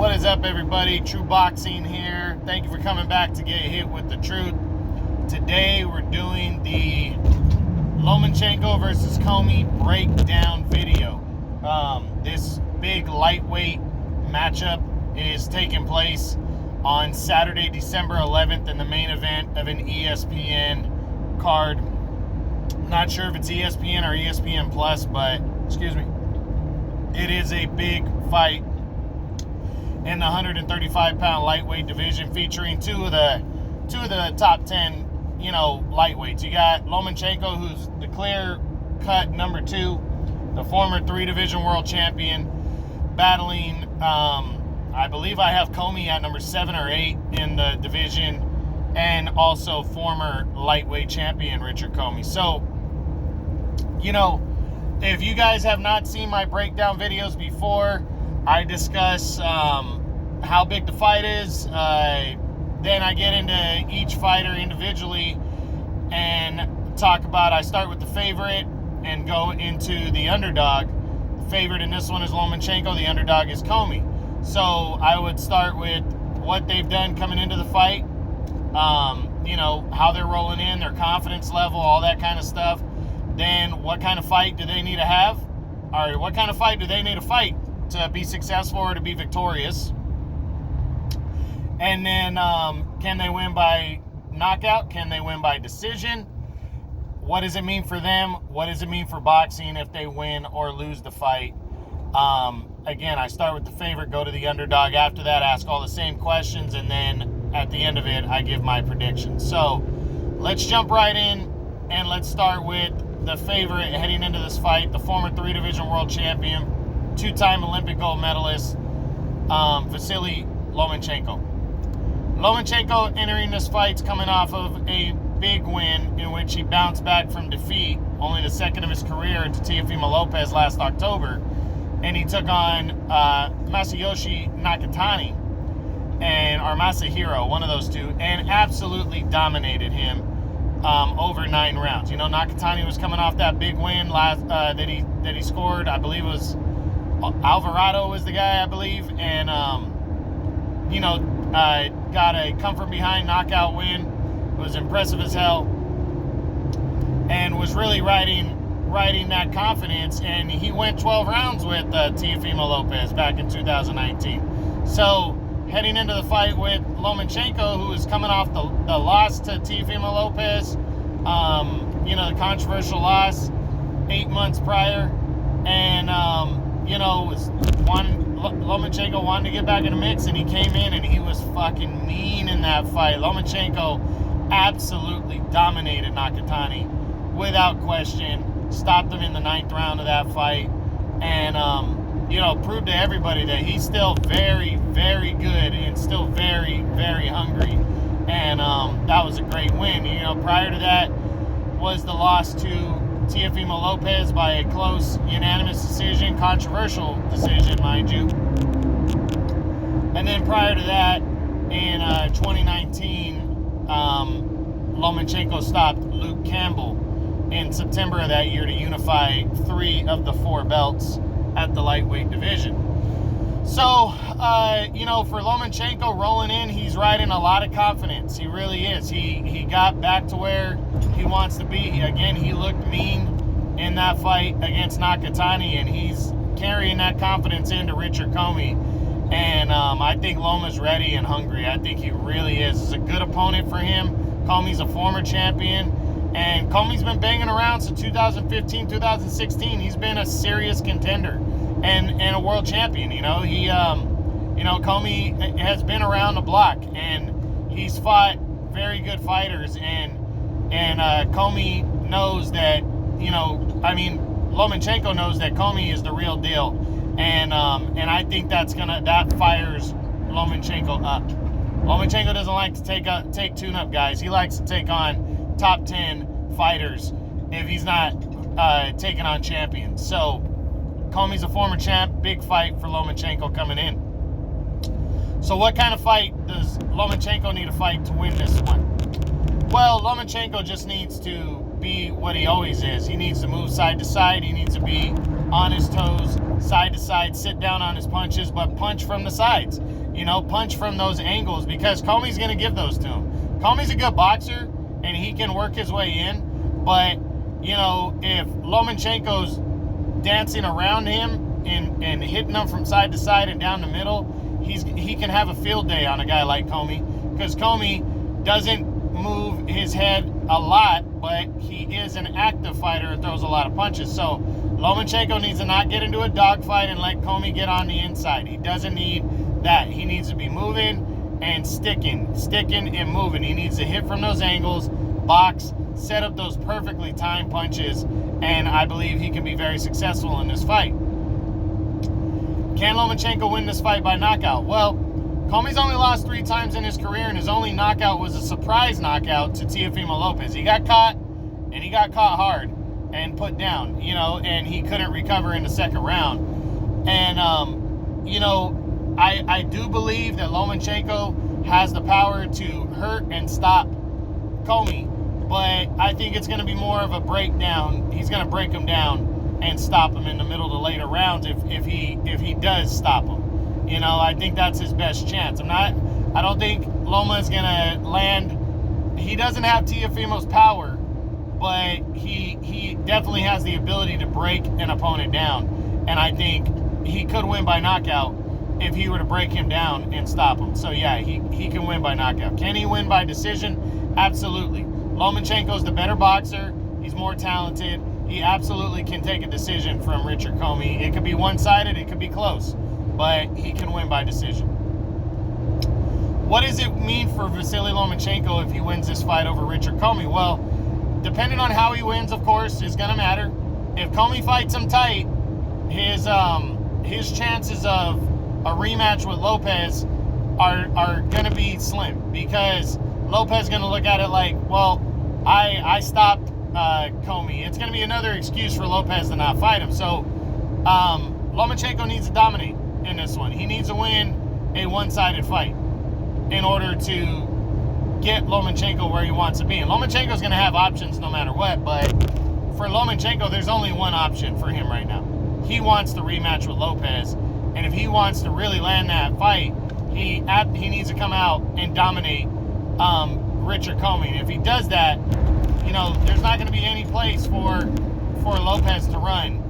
What is up, everybody? True Boxing here. Thank you for coming back to get hit with the truth. Today we're doing the Lomachenko versus Comey breakdown video. This big lightweight matchup is taking place on Saturday, December 11th in the main event of an ESPN card. Not sure if it's ESPN or ESPN Plus, but it is a big fight in the 135-pound lightweight division, featuring two of the top 10, lightweights. You got Lomachenko, who's the clear-cut number 2, the former 3-division world champion, battling, I believe I have Comey at number 7 or 8 in the division, and also former lightweight champion Richard Comey. So, if you guys have not seen my breakdown videos before, I discuss how big the fight is. Then I get into each fighter individually and talk about, I start with the favorite and go into the underdog. The favorite in this one is Lomachenko. The underdog is Comey. So I would start with what they've done coming into the fight, how they're rolling in, their confidence level, all that kind of stuff. Then what kind of fight do they need to have? Or what kind of fight do they need to fight to be successful or to be victorious? And then can they win by knockout? Can they win by decision? What does it mean for them? What does it mean for boxing if they win or lose the fight? Again, I start with the favorite, go to the underdog. After that, ask all the same questions, and then at the end of it, I give my predictions. So let's jump right in, and let's start with the favorite heading into this fight, the former 3-division world champion, 2-time Olympic gold medalist, Vasily Lomachenko. Lomachenko entering this fight's coming off of a big win in which he bounced back from defeat, only the second of his career, to Teofimo Lopez last October, and he took on Masayoshi Nakatani, or Masahiro, one of those two, and absolutely dominated him over 9 rounds. Nakatani was coming off that big win last that he scored. I believe it was Alvarado was the guy, I believe, and got a comfort behind knockout win. It was impressive as hell, and was really riding that confidence. And he went 12 rounds with Teofimo Lopez back in 2019. So heading into the fight with Lomachenko, who is coming off the loss to Teofimo Lopez, the controversial loss 8 months prior, and Lomachenko wanted to get back in the mix, and he came in and he was fucking mean in that fight. Lomachenko absolutely dominated Nakatani without question, stopped him in the 9th round of that fight, and proved to everybody that he's still very, very good and still very, very hungry. And that was a great win. Prior to that was the loss to Teofimo Lopez by a close, unanimous decision, controversial decision, mind you. And then prior to that, in 2019, Lomachenko stopped Luke Campbell in September of that year to unify 3 of the 4 belts at the lightweight division. So, for Lomachenko rolling in, he's riding a lot of confidence. He really is. He got back to where he wants to be. He looked mean in that fight against Nakatani, and he's carrying that confidence into Richard Comey. And I think Loma's ready and hungry. I think he really is. It's a good opponent for him. Comey's a former champion, and Comey's been banging around since 2015, 2016. He's been a serious contender and a world champion. Comey has been around the block, and he's fought very good fighters, and Comey knows that, Lomachenko knows that Comey is the real deal, and I think that fires Lomachenko up. Lomachenko doesn't like to take tune-up guys. He likes to take on top 10 fighters if he's not taking on champions. So Comey's a former champ. Big fight for Lomachenko coming in. So what kind of fight does Lomachenko need to fight to win this one? Well, Lomachenko just needs to be what he always is. He needs to move side to side. He needs to be on his toes, side to side, sit down on his punches, but punch from the sides. punch from those angles, because Comey's going to give those to him. Comey's a good boxer, and he can work his way in. But, if Lomachenko's dancing around him and hitting him from side to side and down the middle, he can have a field day on a guy like Comey, because Comey doesn't move his head a lot, but he is an active fighter and throws a lot of punches. So Lomachenko needs to not get into a dogfight and let Comey get on the inside. He doesn't need that. He needs to be moving and sticking and moving. He needs to hit from those angles, box, set up those perfectly timed punches, and I believe he can be very successful in this fight. Can Lomachenko win this fight by knockout? Well, Comey's only lost 3 times in his career, and his only knockout was a surprise knockout to Teofimo Lopez. He got caught, and he got caught hard and put down, and he couldn't recover in the second round. And, I do believe that Lomachenko has the power to hurt and stop Comey, but I think it's going to be more of a breakdown. He's going to break him down and stop him in the middle of the later rounds if he does stop him. I think that's his best chance. I don't think Loma is going to land. He doesn't have Teofimo's power, but he definitely has the ability to break an opponent down. And I think he could win by knockout if he were to break him down and stop him. So yeah, he can win by knockout. Can he win by decision? Absolutely. Lomachenko's the better boxer. He's more talented. He absolutely can take a decision from Richard Comey. It could be one-sided, it could be close, but he can win by decision. What does it mean for Vasily Lomachenko if he wins this fight over Richard Comey? Well, depending on how he wins, of course, is going to matter. If Comey fights him tight, his chances of a rematch with Lopez are going to be slim, because Lopez is going to look at it like, well, I stopped Comey. It's going to be another excuse for Lopez to not fight him. So Lomachenko needs to dominate in this one. He needs to win a one-sided fight in order to get Lomachenko where he wants to be. And Lomachenko's going to have options no matter what, but for Lomachenko, there's only one option for him right now. He wants the rematch with Lopez, and if he wants to really land that fight, he needs to come out and dominate Richard Comey. And if he does that, there's not going to be any place for Lopez to run.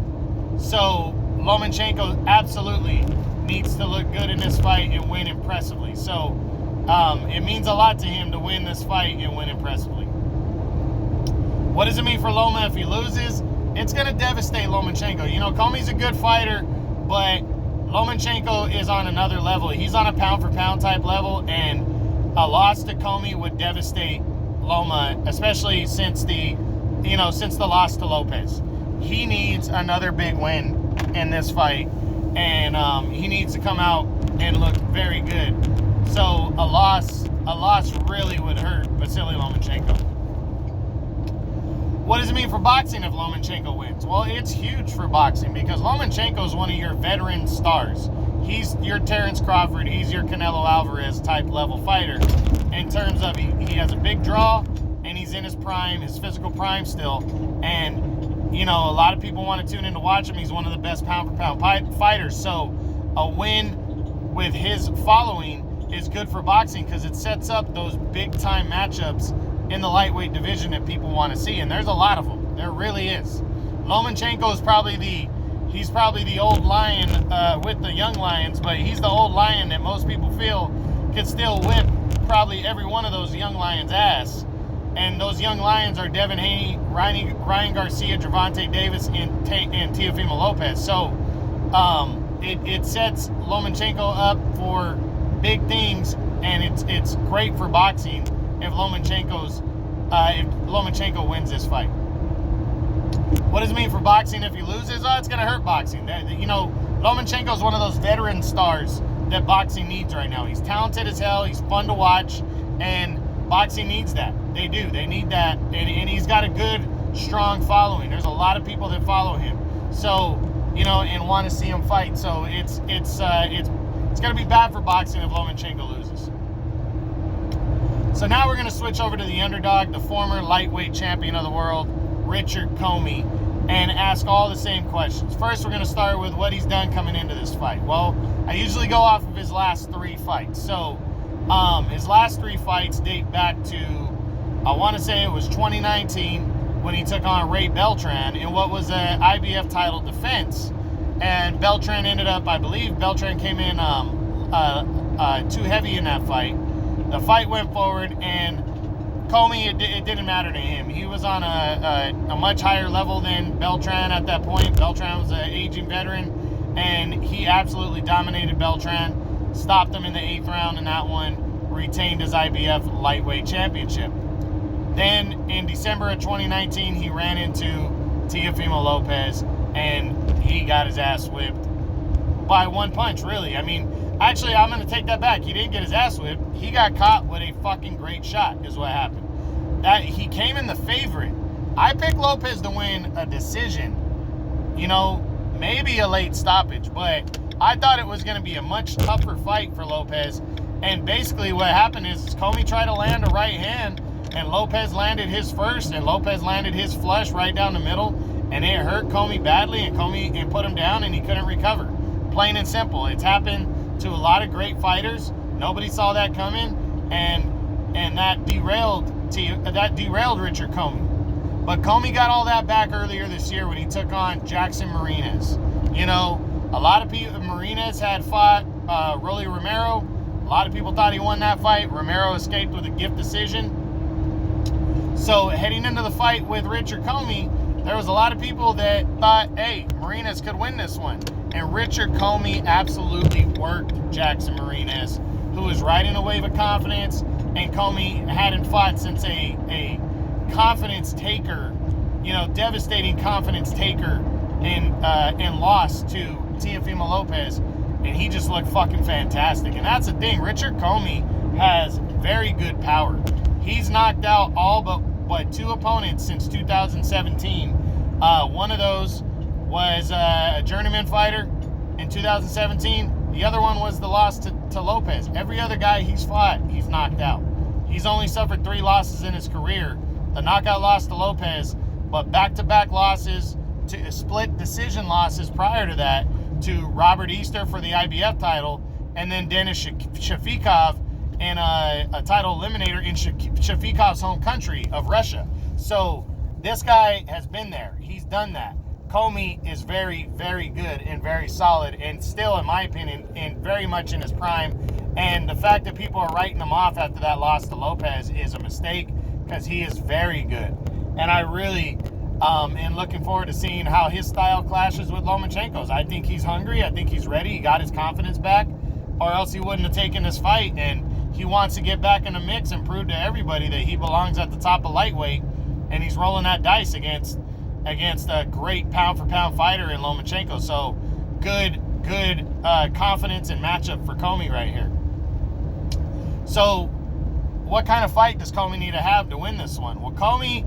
So Lomachenko absolutely needs to look good in this fight and win impressively. So it means a lot to him to win this fight and win impressively. What does it mean for Loma if he loses? It's going to devastate Lomachenko. Comey's a good fighter, but Lomachenko is on another level. He's on a pound-for-pound type level, and a loss to Comey would devastate Loma, especially since the loss to Lopez. He needs another big win in this fight, and he needs to come out and look very good. So a loss really would hurt Vasily Lomachenko. What does it mean for boxing if Lomachenko wins? Well, it's huge for boxing, because Lomachenko is one of your veteran stars. He's your Terrence Crawford, he's your Canelo Alvarez type level fighter. In terms of he has a big draw, and he's in his prime, his physical prime still. And, a lot of people want to tune in to watch him. He's one of the best pound-for-pound fighters. So a win with his following is good for boxing, because it sets up those big-time matchups in the lightweight division that people want to see, and there's a lot of them. There really is. Lomachenko is probably the old lion with the young lions, but he's the old lion that most people feel could still whip probably every one of those young lions' ass. And those young lions are Devin Haney, Ryan Garcia, Gervonta Davis, and Teofimo Lopez. So it sets Lomachenko up for big things, and it's great for boxing if Lomachenko wins this fight. What does it mean for boxing if he loses? Oh, it's going to hurt boxing. Lomachenko is one of those veteran stars that boxing needs right now. He's talented as hell. He's fun to watch, and boxing needs that. They do. They need that, and he's got a good, strong following. There's a lot of people that follow him. So, and want to see him fight. So it's going to be bad for boxing if Lomachenko loses. So now we're going to switch over to the underdog, the former lightweight champion of the world, Richard Comey. and ask all the same questions. First, we're going to start with what he's done coming into this fight. Well, I usually go off of his last 3 fights. So, his last 3 fights date back to, I want to say it was 2019 when he took on Ray Beltran in what was an IBF title defense. And Beltran ended up, I believe, Beltran came in too heavy in that fight. The fight went forward, and Comey, it didn't matter to him. He was on a much higher level than Beltran at that point. Beltran was an aging veteran, and he absolutely dominated Beltran, stopped him in the 8th round in that one, retained his IBF lightweight championship. Then in December of 2019, he ran into Teofimo Lopez, and he got his ass whipped by 1 punch, really. I mean, actually, I'm going to take that back. He didn't get his ass whipped. He got caught with a fucking great shot is what happened. That he came in the favorite. I picked Lopez to win a decision. You know, maybe a late stoppage, but I thought it was going to be a much tougher fight for Lopez. And basically what happened is Comey tried to land a right hand, and Lopez landed his first, and Lopez landed his flush right down the middle, and it hurt Comey badly, and Comey put him down, and he couldn't recover. Plain and simple. It's happened to a lot of great fighters. Nobody saw that coming, and that derailed Richard Comey. But Comey got all that back earlier this year when he took on Jackson Mariñez. You know, a lot of people, Mariñez had fought Rolly Romero. A lot of people thought he won that fight. Romero escaped with a gift decision. So heading into the fight with Richard Comey, there was a lot of people that thought, hey, Mariñez could win this one. And Richard Comey absolutely worked Jackson Mariñez, who was riding a wave of confidence, and Comey hadn't fought since a confidence taker, you know, devastating confidence taker, and lost to Teofimo Lopez, and he just looked fucking fantastic. And that's the thing, Richard Comey has very good power. He's knocked out all but 2 opponents since 2017. One of those was a journeyman fighter in 2017. The other one was the loss to Lopez. Every other guy he's fought, he's knocked out. He's only suffered 3 losses in his career. The knockout loss to Lopez, but back-to-back losses, to split decision losses prior to that, to Robert Easter for the IBF title, and then Denis Shafikov in a title eliminator in Shafikov's home country of Russia. So this guy has been there. He's done that. Comey is very, very good and very solid, and still, in my opinion, very much in his prime. And the fact that people are writing him off after that loss to Lopez is a mistake, because he is very good. And I really am looking forward to seeing how his style clashes with Lomachenko's. I think he's hungry. I think he's ready. He got his confidence back, or else he wouldn't have taken this fight. And he wants to get back in the mix and prove to everybody that he belongs at the top of lightweight, and he's rolling that dice against a great pound-for-pound fighter in Lomachenko. So good confidence and matchup for Comey right here. So what kind of fight does Comey need to have to win this one? Well, Comey,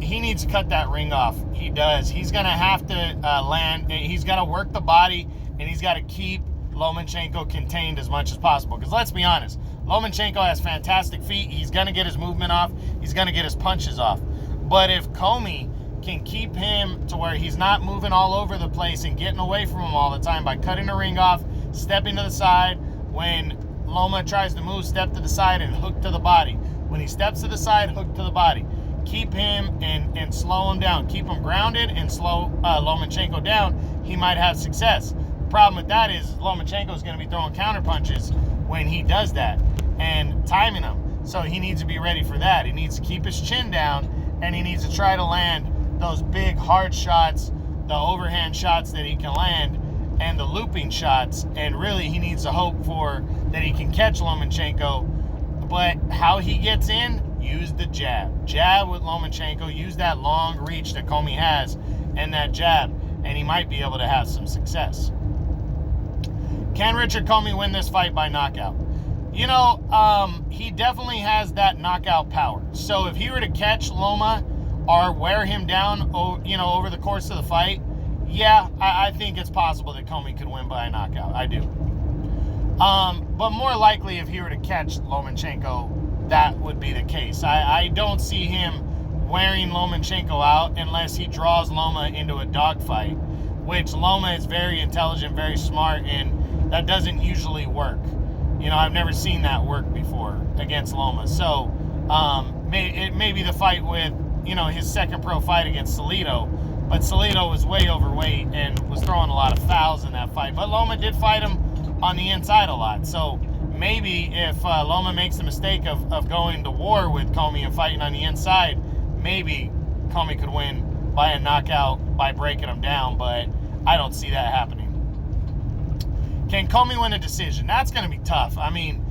he needs to cut that ring off. He does. He's going to have to land. He's got to work the body, and he's got to keep Lomachenko contained as much as possible. Because let's be honest, Lomachenko has fantastic feet. He's going to get his movement off. He's going to get his punches off. But if Comey can keep him to where he's not moving all over the place and getting away from him all the time by cutting the ring off, stepping to the side, when Loma tries to move, step to the side and hook to the body. When he steps to the side, hook to the body. Keep him and slow him down. Keep him grounded and slow Lomachenko down. He might have success. The problem with that is Lomachenko is going to be throwing counter punches when he does that and timing them. So he needs to be ready for that. He needs to keep his chin down, and he needs to try to land those big hard shots, the overhand shots that he can land, and the looping shots. And really, he needs to hope for that he can catch Lomachenko. But how he gets in, use the jab. Jab with Lomachenko. Use that long reach that Comey has and that jab, and he might be able to have some success. Can Richard Comey win this fight by knockout? You know, he definitely has that knockout power. So if he were to catch Loma or wear him down, over the course of the fight, yeah, I think it's possible that Comey could win by a knockout. I do. But more likely, if he were to catch Lomachenko, that would be the case. I don't see him wearing Lomachenko out unless he draws Loma into a dogfight, which Loma is very intelligent, very smart, and that doesn't usually work. You know, I've never seen that work before against Loma. So it may be the fight with, you know, his second pro fight against Salido, but Salido was way overweight and was throwing a lot of fouls in that fight. But Loma did fight him on the inside a lot. So maybe if Loma makes the mistake of going to war with Comey and fighting on the inside, maybe Comey could win by a knockout by breaking him down, but I don't see that happening. Can Comey win a decision? That's going to be tough. I mean,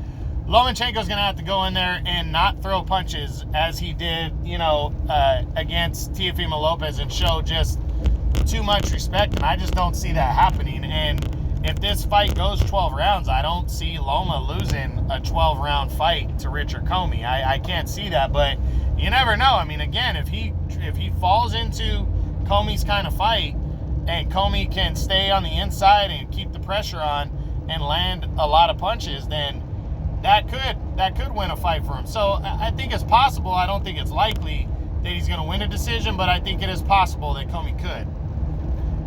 Lomachenko's going to have to go in there and not throw punches as he did, you know, against Teofimo Lopez and show just too much respect, and I just don't see that happening. And if this fight goes 12 rounds, I don't see Loma losing a 12-round fight to Richard Comey. I can't see that, but you never know. I mean, again, if he falls into Comey's kind of fight and Comey can stay on the inside and keep the pressure on and land a lot of punches, then that could win a fight for him. So I think it's possible. I don't think it's likely that he's going to win a decision, but I think it is possible that Comey could.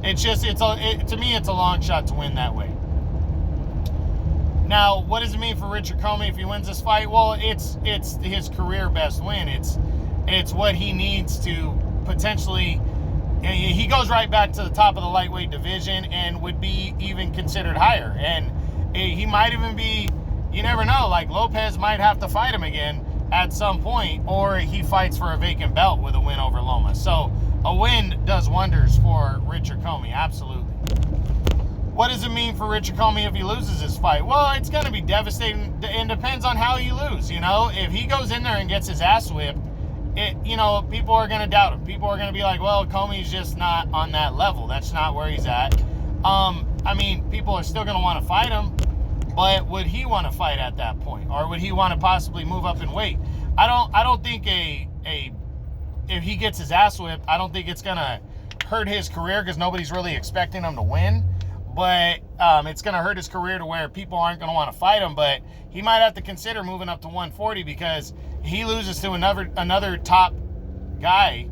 It's just, to me, it's a long shot to win that way. Now, what does it mean for Richard Comey if he wins this fight? Well, it's his career best win. It's what he needs to potentially. He goes right back to the top of the lightweight division and would be even considered higher. And he might even be. You never know. Like Lopez might have to fight him again at some point, or he fights for a vacant belt with a win over Loma. So a win does wonders for Richard Comey, absolutely. What does it mean for Richard Comey if he loses his fight? Well, it's going to be devastating, and depends on how you lose. You know, if he goes in there and gets his ass whipped, people are going to doubt him. People are going to be like, well, Comey's just not on that level. That's not where he's at. I mean, people are still going to want to fight him, but would he want to fight at that point, or would he want to possibly move up in weight? I don't think if he gets his ass whipped, I don't think it's gonna hurt his career because nobody's really expecting him to win. But it's gonna hurt his career to where people aren't gonna want to fight him. But he might have to consider moving up to 140 because he loses to another top guy.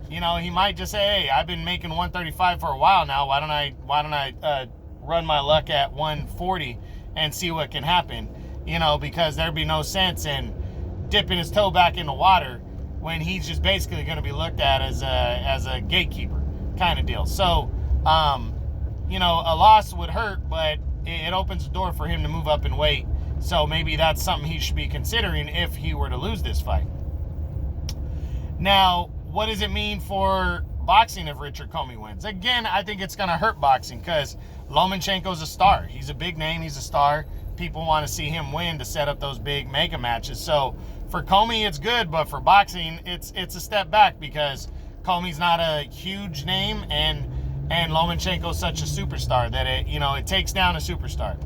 You know, he might just say, "Hey, I've been making 135 for a while now. Why don't I run my luck at 140 and see what can happen?" You know, because there'd be no sense in dipping his toe back in the water when he's just basically going to be looked at as a gatekeeper kind of deal. So, you know, a loss would hurt, but it opens the door for him to move up in weight. So maybe that's something he should be considering if he were to lose this fight. Now, what does it mean for boxing if Richard Comey wins? Again, I think it's going to hurt boxing because Lomachenko's a star. He's a big name. He's a star. People want to see him win to set up those big mega matches. So for Comey, it's good, but for boxing, it's a step back because Comey's not a huge name, and Lomachenko's such a superstar that it takes down a superstar.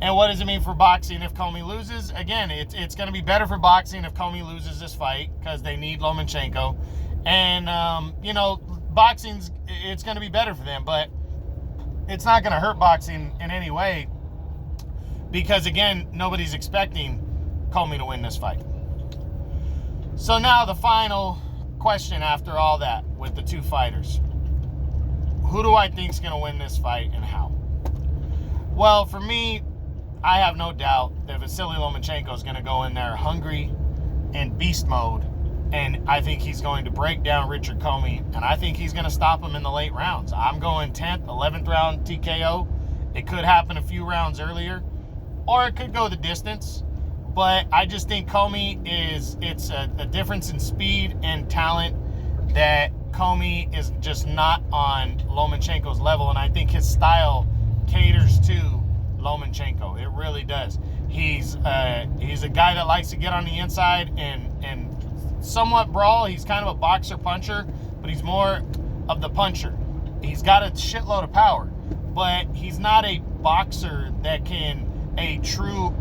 And what does it mean for boxing if Comey loses? Again, it's going to be better for boxing if Comey loses this fight because they need Lomachenko, and boxing's it's going to be better for them, but it's not going to hurt boxing in any way. Because, again, nobody's expecting Comey to win this fight. So now the final question after all that with the two fighters. Who do I think is going to win this fight and how? Well, for me, I have no doubt that Vasily Lomachenko is going to go in there hungry and beast mode. And I think he's going to break down Richard Comey. And I think he's going to stop him in the late rounds. I'm going 10th, 11th round TKO. It could happen a few rounds earlier. Or it could go the distance, but I just think Comey it's a difference in speed and talent that Comey is just not on Lomachenko's level, and I think his style caters to Lomachenko. It really does. He's a guy that likes to get on the inside and somewhat brawl. He's kind of a boxer puncher, but he's more of the puncher. He's got a shitload of power, but he's not a boxer that can. A true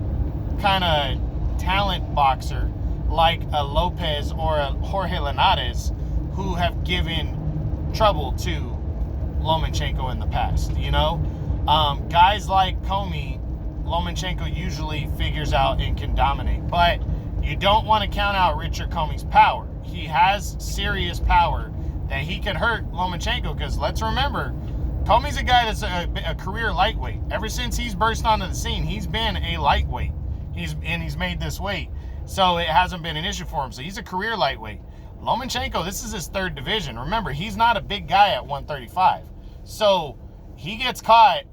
kind of talent boxer like a Lopez or a Jorge Linares who have given trouble to Lomachenko in the past, guys like Comey, Lomachenko usually figures out and can dominate, but you don't want to count out Richard Comey's power. he has serious power that he could hurt Lomachenko, because let's remember, Comey's a guy that's a career lightweight. Ever since he's burst onto the scene, he's been a lightweight. He's made this weight, so it hasn't been an issue for him. So he's a career lightweight. Lomachenko, this is his third division. Remember, he's not a big guy at 135. So he gets caught,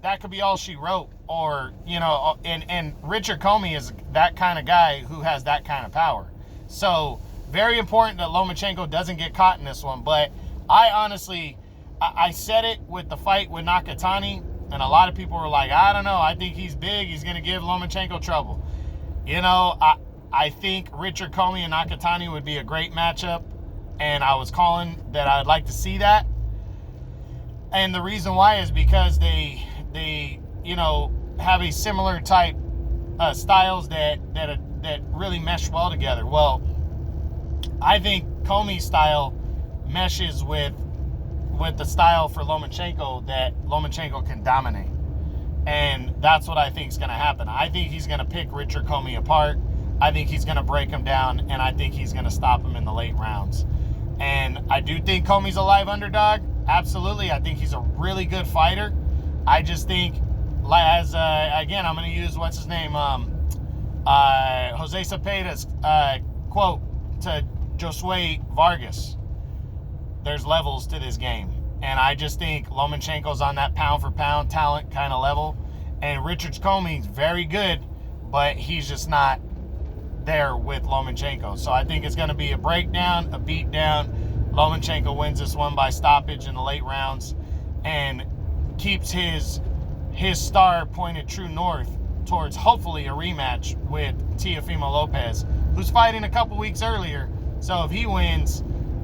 that could be all she wrote. Or, you know, and Richard Comey is that kind of guy who has that kind of power. So very important that Lomachenko doesn't get caught in this one. But I honestly, I said it with the fight with Nakatani, and a lot of people were like, I don't know, I think he's big, he's going to give Lomachenko trouble. You know, I think Richard Comey and Nakatani would be a great matchup, and I was calling that I'd like to see that. And the reason why is because they you know, have a similar type styles that really mesh well together. Well, I think Comey's style meshes with the style for Lomachenko that Lomachenko can dominate. And that's what I think is going to happen. I think he's going to pick Richard Comey apart. I think he's going to break him down, and I think he's going to stop him in the late rounds. And I do think Comey's a live underdog. Absolutely. I think he's a really good fighter. I just think, as again, I'm going to use, what's his name? Jose Cepeda's quote to Josue Vargas. There's levels to this game. And I just think Lomachenko's on that pound-for-pound talent kind of level. And Richard Comey's very good, but he's just not there with Lomachenko. So I think it's going to be a breakdown, a beatdown. Lomachenko wins this one by stoppage in the late rounds and keeps his star pointed true north towards hopefully a rematch with Teofimo Lopez, who's fighting a couple weeks earlier. So if he wins,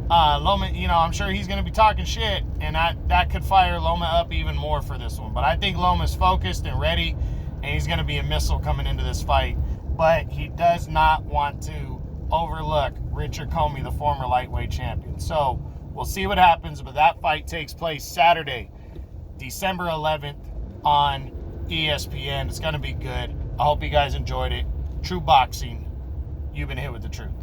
Loma, you know, I'm sure he's going to be talking shit, and that could fire Loma up even more for this one. But I think Loma's focused and ready, and he's going to be a missile coming into this fight. But he does not want to overlook Richard Comey, the former lightweight champion. So we'll see what happens, but that fight takes place Saturday, December 11th on ESPN. It's going to be good. I hope you guys enjoyed it. True Boxing, you've been hit with the truth.